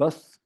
10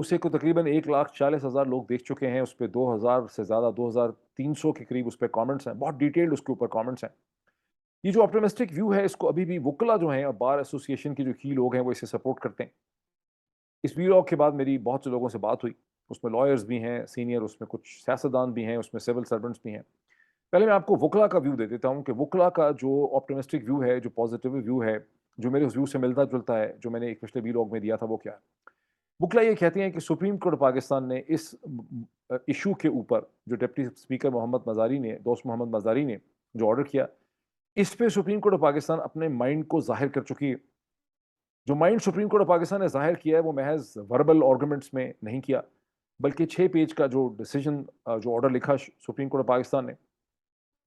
اسے کو تقریباً 1,40,000 لوگ دیکھ چکے ہیں. اس پہ 2,000 سے زیادہ 2,300 کے قریب اس پہ کامنٹس ہیں. بہت ڈیٹیلڈ اس کے اوپر کامنٹس ہیں. یہ جو آپٹیمسٹک ویو ہے اس کو ابھی بھی وکلا جو ہیں بار ایسوسیشن کے جو کی لوگ ہیں وہ اسے سپورٹ کرتے ہیں. اس ویلاگ کے بعد میری بہت سے لوگوں سے بات ہوئی. اس میں لائرز بھی ہیں سینئر, اس میں کچھ سیاستدان بھی ہیں, اس میں سول سرونٹس بھی ہیں. پہلے میں آپ کو وکلا کا ویو دے دیتا ہوں کہ وکلا کا جو آپٹیمسٹک ویو ہے, جو پازیٹیو ویو ہے, جو میرے اس ویو سے ملتا جلتا ہے, جو میں نے ایک پچھلے ویلاگ میں دیا تھا, وہ کیا ہے. وکلا یہ کہتے ہیں کہ سپریم کورٹ پاکستان نے اس ایشو کے اوپر جو ڈپٹی اسپیکر محمد مزاری نے, دوست محمد مزاری نے جو آرڈر کیا, اس پہ سپریم کورٹ آف پاکستان اپنے مائنڈ کو ظاہر کر چکی ہے. جو mind supreme court of Pakistan نے ظاہر کیا ہے وہ محض وربل آرگومنٹس میں نہیں کیا, بلکہ 6 پیج کا جو ڈیسیجن, جو آرڈر لکھا سپریم کورٹ آف پاکستان نے,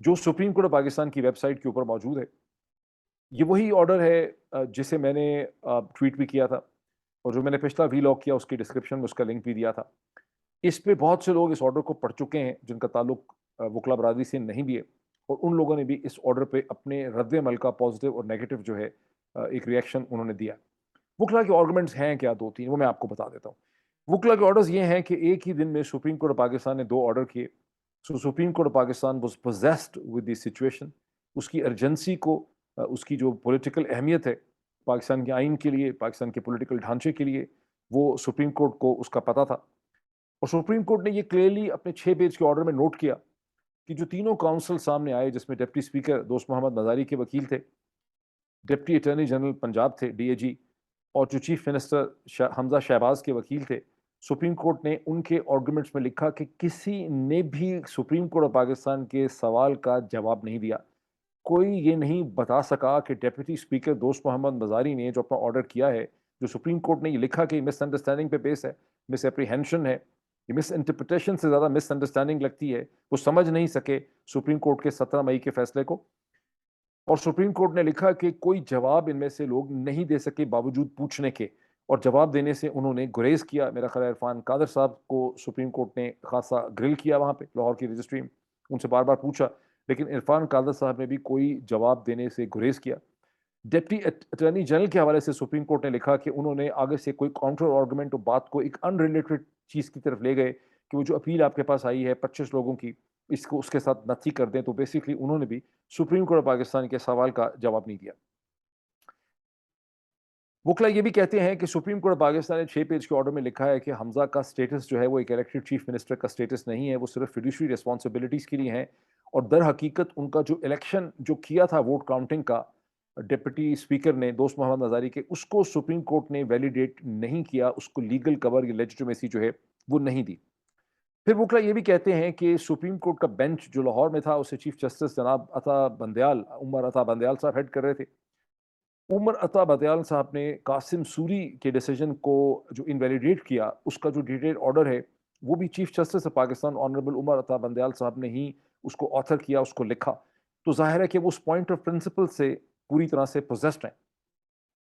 جو سپریم کورٹ آف پاکستان کی ویب سائٹ کے اوپر موجود ہے, یہ وہی آرڈر ہے جسے میں نے ٹویٹ بھی کیا تھا, اور جو میں نے پچھلا ویلاگ کیا اس کی ڈسکرپشن میں اس کا لنک بھی دیا تھا. اس پہ بہت سے لوگ اس آرڈر کو پڑھ چکے ہیں جن کا تعلق وکلا برادری سے نہیں بھی ہے, اور ان لوگوں نے بھی اس آرڈر پہ اپنے رد عمل کا پازیٹیو اور نیگیٹو جو ہے ایک ریئیکشن انہوں نے دیا. وکلا کے آرگومنٹس ہیں کیا 2-3, وہ میں آپ کو بتا دیتا ہوں. وکلا کے آرڈرز یہ ہیں کہ ایک ہی دن میں سپریم کورٹ آف پاکستان نے 2 آرڈر کیے. So supreme court of Pakistan was possessed with the situation. اس کی ارجنسی کو, اس کی جو پولیٹیکل اہمیت ہے پاکستان کے آئین کے لیے, پاکستان کے پولیٹیکل ڈھانچے کے لیے, وہ سپریم کورٹ کو اس کا پتہ تھا. اور سپریم کورٹ نے یہ کلیئرلی اپنے 6 پیج کے آرڈر میں نوٹ کیا کہ جو تینوں کاؤنسل سامنے آئے, جس میں ڈپٹی اسپیکر دوست محمد مزاری کے وکیل تھے, ڈپٹی اٹارنی جنرل پنجاب تھے ڈی اے جی, اور جو چیف منسٹر حمزہ شہباز کے وکیل تھے, سپریم کورٹ نے ان کے آرگومنٹس میں لکھا کہ کسی نے بھی سپریم کورٹ آف پاکستان کے سوال کا جواب نہیں دیا. کوئی یہ نہیں بتا سکا کہ ڈپٹی اسپیکر دوست محمد مزاری نے جو اپنا آرڈر کیا ہے, جو سپریم کورٹ نے یہ لکھا کہ مس انڈرسٹینڈنگ پہ بیس ہے, مس اپریہینشن ہے, یہ مس انٹرپریٹیشن سے زیادہ مس انڈرسٹینڈنگ لگتی ہے, وہ سمجھ نہیں سکے سپریم کورٹ کے 17 مئی کے فیصلے کو. اور سپریم کورٹ نے لکھا کہ کوئی جواب ان میں سے لوگ نہیں دے سکے باوجود پوچھنے کے, اور جواب دینے سے انہوں نے گریز کیا. میرا خیال ہے عرفان قادر صاحب کو سپریم کورٹ نے خاصا گرل کیا وہاں پہ لاہور کی رجسٹری میں, ان سے بار بار پوچھا, لیکن عرفان قادر صاحب نے بھی کوئی جواب دینے سے گریز کیا. ڈپٹی اٹارنی جنرل کے حوالے سے سپریم کورٹ نے لکھا کہ انہوں نے آگے سے کوئی کاؤنٹر آرگومنٹ, بات کو ایک ان ریلیٹڈ چیز کی طرف لے گئے کہ وہ جو اپیل آپ کے پاس آئی ہے 25 لوگوں کی, اس کو اس کے ساتھ نتھی کر دیں. تو بیسیکلی انہوں نے بھی سپریم کورٹ آف پاکستان کے سوال کا جواب نہیں دیا. وکلا یہ بھی کہتے ہیں کہ سپریم کورٹ آف پاکستان نے 6 پیج کے آرڈر میں لکھا ہے کہ حمزہ کا سٹیٹس جو ہے وہ ایک الیکٹڈ چیف منسٹر کا سٹیٹس نہیں ہے, وہ صرف فیڈیوشری ریسپانسبلٹیز کے لیے ہیں, اور در حقیقت ان کا جو الیکشن جو کیا تھا ووٹ کاؤنٹنگ کا ڈپٹی اسپیکر نے دوست محمد مزاری کے, اس کو سپریم کورٹ نے ویلیڈیٹ نہیں کیا, اس کو لیگل کور یا لیجیٹمیسی جو ہے وہ نہیں دی. پھر وکلا یہ بھی کہتے ہیں کہ سپریم کورٹ کا بینچ جو لاہور میں تھا اسے چیف جسٹس جناب عطا بندیال, عمر عطا بندیال صاحب ہیڈ کر رہے تھے. عمر عطا بندیال صاحب نے قاسم سوری کے ڈیسیجن کو جو انویلیڈیٹ کیا, اس کا جو ڈیٹیل آرڈر ہے وہ بھی chief justice of Pakistan honourable Umar Ata Bandial صاحب نے ہی اس کو آتھر کیا, اس کو لکھا. تو ظاہر ہے کہ وہ اس پوائنٹ آف پرنسپل سے پوری طرح سے پوزیسڈ ہیں.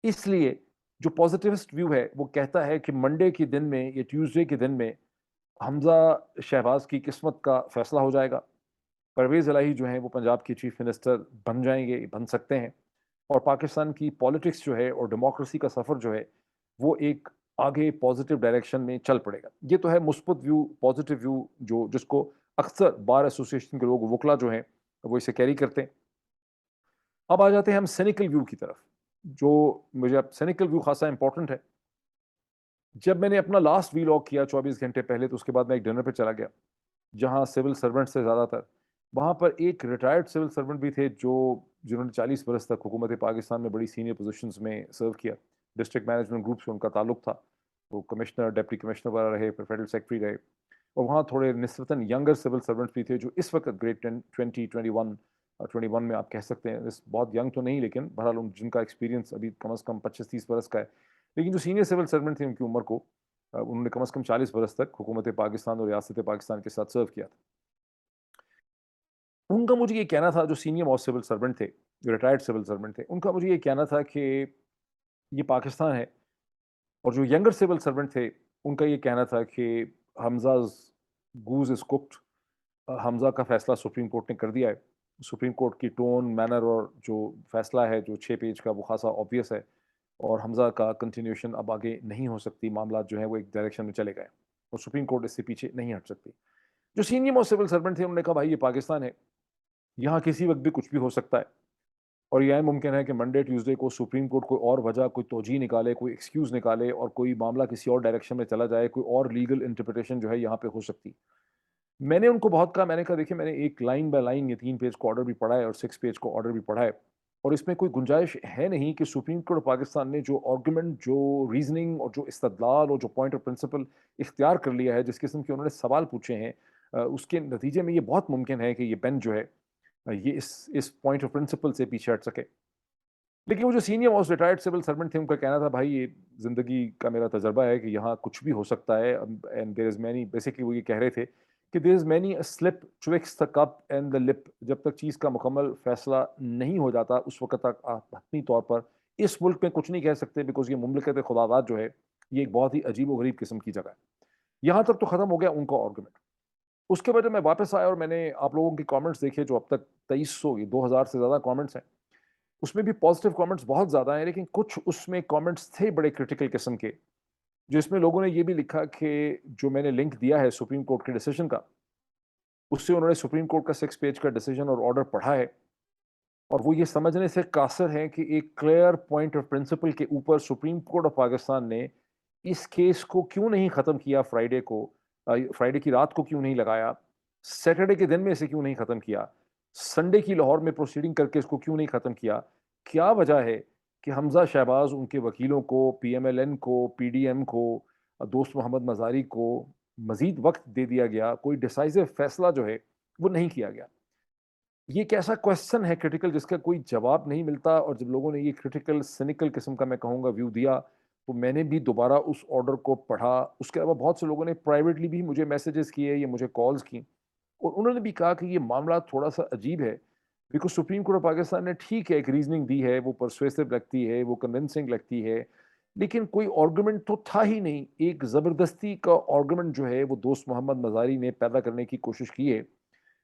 اس لیے جو پازیٹیوسٹ ویو ہے وہ کہتا ہے کہ منڈے کے دن میں یا ٹیوزڈے کے دن میں حمزہ شہباز کی قسمت کا فیصلہ ہو جائے گا. پرویز الہی جو ہیں وہ پنجاب کے چیف منسٹر بن جائیں گے, بن سکتے ہیں, اور پاکستان کی پالیٹکس جو ہے اور ڈیموکریسی کا سفر جو ہے وہ ایک آگے پازیٹیو ڈائریکشن میں چل پڑے گا. یہ تو ہے مثبت ویو, پازیٹیو ویو, جو جس کو اکثر بار ایسوسیشن کے لوگ وکلا جو ہیں وہ اسے کیری کرتے ہیں. اب آ جاتے ہیں ہم سینیکل ویو کی طرف, جو مجھے اب سینیکل ویو خاصا امپورٹنٹ ہے. جب میں نے اپنا لاسٹ ویلاگ کیا 24 گھنٹے پہلے, تو اس کے بعد میں ایک ڈنر پہ چلا گیا جہاں سول سرونٹ سے زیادہ تر, وہاں پر ایک ریٹائرڈ سول سرونٹ بھی تھے جنہوں نے 40 برس تک حکومت پاکستان میں بڑی سینئر پوزیشنز میں سرو کیا. ڈسٹرکٹ مینجمنٹ گروپ سے ان کا تعلق تھا, وہ کمشنر, ڈپٹی کمشنر وغیرہ رہے, پھر فیڈرل سیکرٹری رہے. اور وہاں تھوڑے نسبتاً ینگر سول سرونٹس بھی تھے جو اس وقت گریڈ 21 میں آپ کہہ سکتے ہیں, بہت ینگ تو نہیں لیکن بہرحال جن کا ایکسپیرینس ابھی کم از کم 25-30 برس کا ہے. لیکن جو سینئر سول سرونٹ تھے ان کی عمر کو انہوں نے کم از کم 40 برس تک حکومت پاکستان اور ریاست پاکستان کے ساتھ سرو کیا تھا. ان کا مجھے یہ کہنا تھا, جو سینئر موسٹ سول سرونٹ تھے, جو ریٹائرڈ سول سرونٹ تھے, ان کا مجھے یہ کہنا تھا کہ یہ پاکستان ہے. اور جو ینگر سول سرونٹ تھے ان کا یہ کہنا تھا کہ حمزہ گوز از کوکڈ, حمزہ کا فیصلہ سپریم کورٹ نے کر دیا ہے. سپریم کورٹ کی ٹون, مینر اور جو فیصلہ ہے جو 6 پیج کا وہ خاصا آبویس ہے. اور حمزہ کا کنٹینیوشن اب آگے نہیں ہو سکتی، معاملات جو ہیں وہ ایک ڈائریکشن میں چلے گئے اور سپریم کورٹ اس سے پیچھے نہیں ہٹ سکتی۔ جو سینئر موسٹ سول سرونٹ تھے انہوں نے کہا بھائی یہ پاکستان ہے، یہاں کسی وقت بھی کچھ بھی ہو سکتا ہے، اور یہ ممکن ہے کہ منڈے ٹیوزڈے کو سپریم کورٹ کوئی اور وجہ، کوئی توجیہ نکالے، کوئی ایکسکیوز نکالے اور کوئی معاملہ کسی اور ڈائریکشن میں چلا جائے، کوئی اور لیگل انٹرپریٹیشن جو ہے یہاں پہ ہو سکتی۔ میں نے ان کو بہت کہا، میں نے کہا دیکھیں میں نے ایک لائن بائی لائن یہ 3 پیج کو آرڈر بھی پڑھا ہے اور 6 پیج کو آرڈر بھی پڑھا ہے، اور اس میں کوئی گنجائش ہے نہیں کہ سپریم کورٹ پاکستان نے جو آرگومنٹ، جو ریزننگ اور جو استدلال اور جو پوائنٹ آف پرنسپل اختیار کر لیا ہے، جس قسم کے انہوں نے سوال پوچھے ہیں، اس کے نتیجے میں یہ بہت ممکن ہے کہ یہ بینچ جو ہے یہ اس پوائنٹ آف پرنسپل سے پیچھے ہٹ سکے۔ لیکن وہ جو senior most retired civil servant تھے ان کا کہنا تھا بھائی یہ زندگی کا میرا تجربہ ہے کہ یہاں کچھ بھی ہو سکتا ہے، and there is many, basically وہ یہ کہہ رہے تھے کہ there is many slip twixt the cup and the lip, جب تک چیز کا مکمل فیصلہ نہیں ہو جاتا اس وقت تک آپ حتمی طور پر اس ملک میں کچھ نہیں کہہ سکتے، بیکاز یہ مملکت خداداد جو ہے یہ ایک بہت ہی عجیب و غریب قسم کی جگہ ہے۔ یہاں تک تو ختم ہو گیا ان کا آرگومنٹ۔ اس کے بعد جب میں واپس آیا اور میں نے آپ لوگوں کے کامنٹس دیکھے جو اب تک 2300 2000 سے زیادہ کامنٹس ہیں، اس میں بھی پازیٹیو کامنٹس بہت زیادہ ہیں، لیکن کچھ اس میں کامنٹس تھے بڑے کرٹیکل قسم کے، جس میں لوگوں نے یہ بھی لکھا کہ جو میں نے لنک دیا ہے سپریم کورٹ کے ڈیسیجن کا، اس سے انہوں نے سپریم کورٹ کا 6 پیج کا ڈیسیجن اور آرڈر پڑھا ہے، اور وہ یہ سمجھنے سے قاصر ہیں کہ ایک کلیئر پوائنٹ آف پرنسپل کے اوپر سپریم کورٹ آف پاکستان نے اس کیس کو کیوں نہیں ختم کیا، فرائیڈے کی رات کو کیوں نہیں لگایا، سیٹرڈے کے دن میں اسے کیوں نہیں ختم کیا، سنڈے کی لاہور میں پروسیڈنگ کر کے اس کو کیوں نہیں ختم کیا۔ کیا وجہ ہے کہ حمزہ شہباز، ان کے وکیلوں کو، پی ایم ایل این کو، پی ڈی ایم کو، دوست محمد مزاری کو مزید وقت دے دیا گیا، کوئی ڈیسائزو فیصلہ جو ہے وہ نہیں کیا گیا۔ یہ ایک ایسا کویسچن ہے کرٹیکل جس کا کوئی جواب نہیں ملتا، اور جب لوگوں نے یہ کرٹیکل سینیکل قسم کا میں کہوں گا ویو دیا، تو میں نے بھی دوبارہ اس آرڈر کو پڑھا۔ اس کے علاوہ بہت سے لوگوں نے پرائیویٹلی بھی مجھے میسیجز کیے یا مجھے کالز کی، اور انہوں نے بھی کہا کہ یہ معاملہ تھوڑا سا عجیب ہے، because supreme court of Pakistan نے ٹھیک ہے ایک ریزننگ دی ہے، وہ پرسویسو لگتی ہے، وہ کنونسنگ لگتی ہے، لیکن کوئی آرگومنٹ تو تھا ہی نہیں۔ ایک زبردستی کا آرگومنٹ جو ہے وہ دوست محمد مزاری نے پیدا کرنے کی کوشش کی ہے،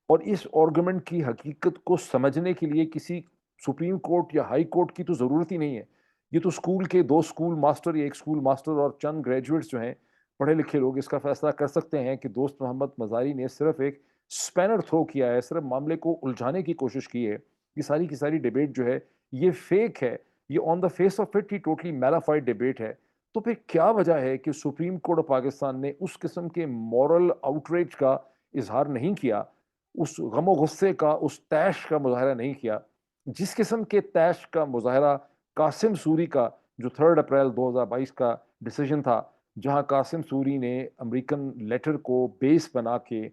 اور اس آرگومنٹ کی حقیقت کو سمجھنے کے لیے کسی سپریم کورٹ یا ہائی کورٹ کی تو ضرورت ہی نہیں ہے۔ یہ تو اسکول کے 2 اسکول ماسٹر یا ایک اسکول ماسٹر اور چند گریجویٹس جو ہیں پڑھے لکھے لوگ اس کا فیصلہ کر سکتے ہیں کہ دوست محمد مزاری نے صرف ایک اسپینر تھرو کیا ہے، صرف معاملے کو الجھانے کی کوشش کی ہے۔ یہ ساری کی ساری ڈیبیٹ جو ہے یہ فیک ہے، یہ on the face of it ہی ٹوٹلی میلافائڈ ڈیبیٹ ہے۔ تو پھر کیا وجہ ہے کہ سپریم کورٹ آف پاکستان نے اس قسم کے مورل آؤٹریج کا اظہار نہیں کیا، اس غم و غصے کا، اس طیش کا مظاہرہ نہیں کیا جس قسم کے طیش کا مظاہرہ قاسم سوری کا جو 3 اپریل 2022 کا ڈیسیجن تھا، جہاں قاسم سوری نے امریکن لیٹر کو بیس بنا کے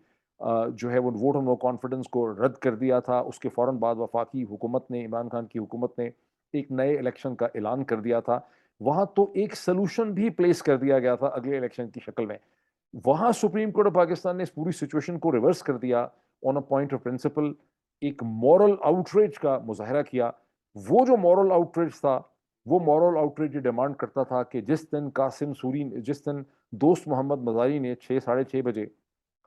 جو ہے وہ ووٹ آف نو کانفیڈنس کو رد کر دیا تھا۔ اس کے فوراً بعد وفاقی حکومت نے، عمران خان کی حکومت نے ایک نئے الیکشن کا اعلان کر دیا تھا۔ وہاں تو ایک سلوشن بھی پلیس کر دیا گیا تھا اگلے الیکشن کی شکل میں۔ وہاں سپریم کورٹ آف پاکستان نے اس پوری سچویشن کو ریورس کر دیا، آن اے پوائنٹ آف پرنسپل ایک مورل آؤٹریج کا مظاہرہ کیا۔ وہ جو مورل آؤٹریج تھا، وہ مورل آؤٹریج ڈیمانڈ کرتا تھا کہ جس دن دوست محمد مزاری نے 6:30 بجے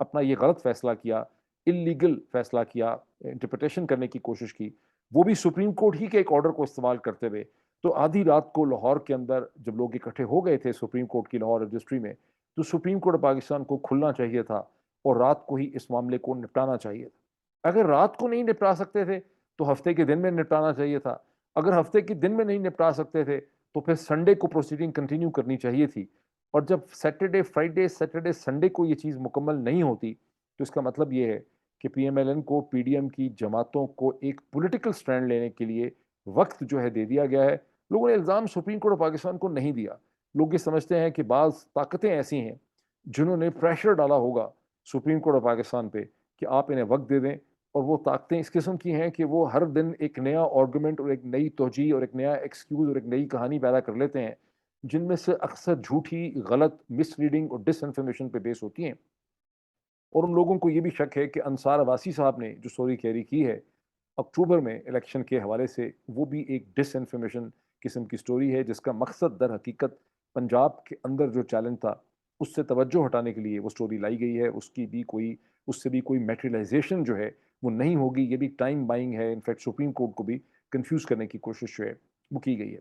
اپنا یہ غلط فیصلہ کیا، اللیگل فیصلہ کیا، انٹرپریٹیشن کرنے کی کوشش کی، وہ بھی سپریم کورٹ ہی کے ایک آرڈر کو استعمال کرتے ہوئے، تو آدھی رات کو لاہور کے اندر جب لوگ اکٹھے ہو گئے تھے سپریم کورٹ کی لاہور رجسٹری میں، تو سپریم کورٹ پاکستان کو کھلنا چاہیے تھا اور رات کو ہی اس معاملے کو نپٹانا چاہیے تھا۔ اگر رات کو نہیں نپٹا سکتے تھے تو ہفتے کے دن میں نپٹانا چاہیے تھا۔ اگر ہفتے کے دن میں نہیں نپٹا سکتے تھے تو پھر سنڈے کو پروسیڈنگ کنٹینیو کرنی چاہیے تھی، اور جب سیٹرڈے سنڈے کو یہ چیز مکمل نہیں ہوتی تو اس کا مطلب یہ ہے کہ پی ایم ایل این کو، پی ڈی ایم کی جماعتوں کو ایک پولیٹیکل سٹینڈ لینے کے لیے وقت جو ہے دے دیا گیا ہے۔ لوگوں نے الزام سپریم کورٹ آف پاکستان کو نہیں دیا، لوگ یہ سمجھتے ہیں کہ بعض طاقتیں ایسی ہیں جنہوں نے پریشر ڈالا ہوگا سپریم کورٹ آف پاکستان پہ کہ آپ انہیں وقت دے دیں، اور وہ طاقتیں اس قسم کی ہیں کہ وہ ہر دن ایک نیا آرگومنٹ اور ایک نئی توجیہ اور ایک نیا ایکسکیوز اور ایک نئی کہانی پیدا کر لیتے ہیں، جن میں سے اکثر جھوٹی، غلط، مس ریڈنگ اور ڈس انفارمیشن پہ بیس ہوتی ہیں۔ اور ان لوگوں کو یہ بھی شک ہے کہ انصار عباسی صاحب نے جو سٹوری کیری کی ہے اکتوبر میں الیکشن کے حوالے سے، وہ بھی ایک ڈس انفارمیشن قسم کی سٹوری ہے، جس کا مقصد در حقیقت پنجاب کے اندر جو چیلنج تھا اس سے توجہ ہٹانے کے لیے وہ سٹوری لائی گئی ہے۔ اس سے بھی کوئی میٹریلائزیشن جو ہے وہ نہیں ہوگی، یہ بھی ٹائم بائنگ ہے۔ انفیکٹ سپریم کورٹ کو بھی کنفیوز کرنے کی کوشش جو ہے وہ کی گئی ہے۔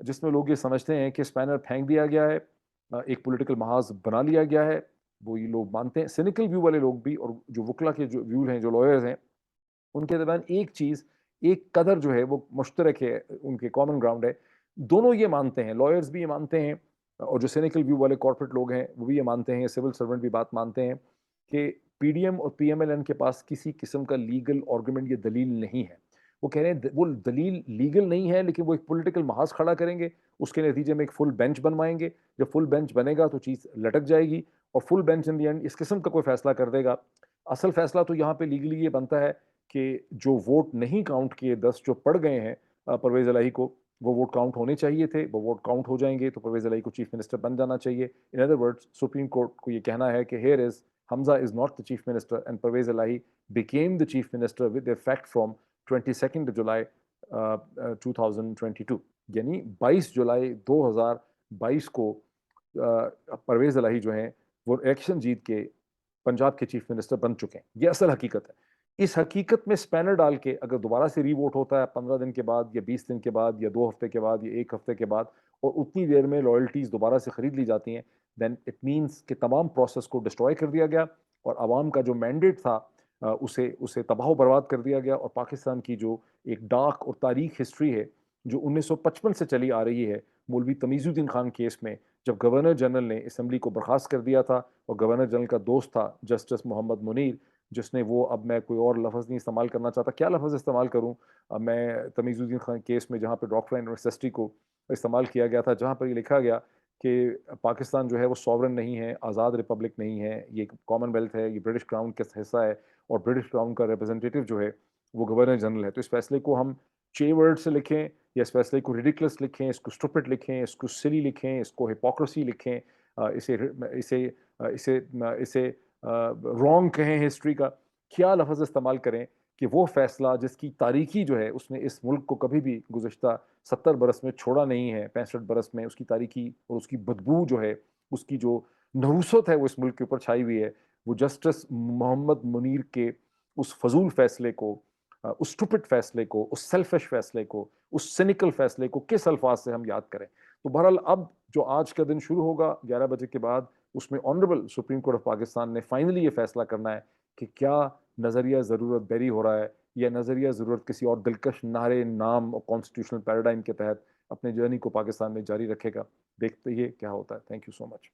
جس میں لوگ یہ سمجھتے ہیں کہ اسپینر پھینک دیا گیا ہے، ایک پولیٹیکل محاذ بنا لیا گیا ہے، وہ یہ لوگ مانتے ہیں، سینیکل ویو والے لوگ بھی، اور جو وکلا کے جو ویو ہیں، جو لائرز ہیں، ان کے درمیان ایک چیز، ایک قدر جو ہے وہ مشترک ہے، ان کے کامن گراؤنڈ ہے، دونوں یہ مانتے ہیں، لائرز بھی یہ مانتے ہیں، اور جو سینیکل ویو والے کارپوریٹ لوگ ہیں وہ بھی یہ مانتے ہیں، سول سرونٹ بھی بات مانتے ہیں کہ پی ڈی ایم اور پی ایم ایل این کے پاس کسی قسم کا لیگل آرگومنٹ یا دلیل نہیں ہے۔ وہ کہہ رہے ہیں وہ دلیل لیگل نہیں ہے، لیکن وہ ایک پولیٹیکل محاذ کھڑا کریں گے، اس کے نتیجے میں ایک فل بینچ بنوائیں گے، جب فل بینچ بنے گا تو چیز لٹک جائے گی، اور full bench in the end اس قسم کا کوئی فیصلہ کر دے گا۔ اصل فیصلہ تو یہاں پہ لیگلی یہ بنتا ہے کہ جو ووٹ نہیں کاؤنٹ کیے، 10 جو پڑ گئے ہیں پرویز الہی کو، وہ ووٹ کاؤنٹ ہونے چاہیے تھے، وہ ووٹ کاؤنٹ ہو جائیں گے تو پرویز الہی کو چیف منسٹر بن جانا چاہیے۔ In other words supreme court کو یہ کہنا ہے کہ here is Hamza is not the chief minister and Pervaiz Elahi became the chief minister with effect from 22nd July 2022، یعنی 22 جولائی 2022 کو پرویز الہی جو ہیں وہ الیکشن جیت کے پنجاب کے چیف منسٹر بن چکے ہیں۔ یہ اصل حقیقت ہے۔ اس حقیقت میں سپینر ڈال کے اگر دوبارہ سے ری ووٹ ہوتا ہے 15 دن کے بعد یا 20 دن کے بعد یا 2 ہفتے کے بعد یا 1 ہفتے کے بعد، اور اتنی دیر میں لائلٹیز دوبارہ سے خرید لی جاتی ہیں، دین اٹ مینس کہ تمام پروسیس کو ڈسٹروائے کر دیا گیا، اور عوام کا جو مینڈیٹ تھا اسے تباہ و برباد کر دیا گیا، اور پاکستان کی جو ایک ڈارک اور تاریخ ہسٹری ہے جو 1955 سے چلی آ رہی ہے، مولوی تمیز الدین خان کیس میں، جب گورنر جنرل نے اسمبلی کو برخاست کر دیا تھا، اور گورنر جنرل کا دوست تھا جسٹس محمد منیر، جس نے وہ، اب میں کوئی اور لفظ نہیں استعمال کرنا چاہتا، کیا لفظ استعمال کروں، میں تمیز الدین خان کیس میں جہاں پہ ڈاکٹرائن یونیورسٹی کو استعمال کیا گیا تھا، جہاں پر یہ لکھا گیا کہ پاکستان جو ہے وہ سوورن نہیں ہے، آزاد ریپبلک نہیں ہے، یہ کامن ویلتھ ہے، یہ برٹش کراؤن کا حصہ ہے، اور برٹش کراؤن کا ریپرزنٹیٹیو جو ہے وہ گورنر جنرل ہے۔ تو اس فیصلے کو ہم 6 ورڈ سے لکھیں، یا اس فیصلے کو ریڈیکلس لکھیں، اس کو اسٹوپڈ لکھیں، اس کو سلی لکھیں، اس کو ہپوکریسی لکھیں، اسے اسے اسے اسے رانگ کہیں ہسٹری کا، کیا لفظ استعمال کریں، کہ وہ فیصلہ جس کی تاریخی جو ہے اس نے اس ملک کو کبھی بھی گزشتہ 70 برس میں چھوڑا نہیں ہے، 65 برس میں اس کی تاریخی اور اس کی بدبو جو ہے، اس کی جو نحوست ہے وہ اس ملک کے اوپر چھائی ہوئی ہے، وہ جسٹس محمد منیر کے اس فضول فیصلے کو، اس اسٹوپڈ فیصلے کو، اس سیلفش فیصلے کو، اس سینیکل فیصلے کو کس الفاظ سے ہم یاد کریں۔ تو بہرحال اب جو آج کا دن شروع ہوگا 11 بجے کے بعد، اس میں honourable supreme court of Pakistan نے فائنلی یہ فیصلہ کرنا ہے کہ کیا نظریہ ضرورت بیری ہو رہا ہے، یا نظریہ ضرورت کسی اور دلکش نعرے، نام اور کانسٹیٹیوشنل پیراڈائم کے تحت اپنے جرنی کو پاکستان میں جاری رکھے گا۔ دیکھتے ہی کیا ہوتا ہے۔ Thank you so much.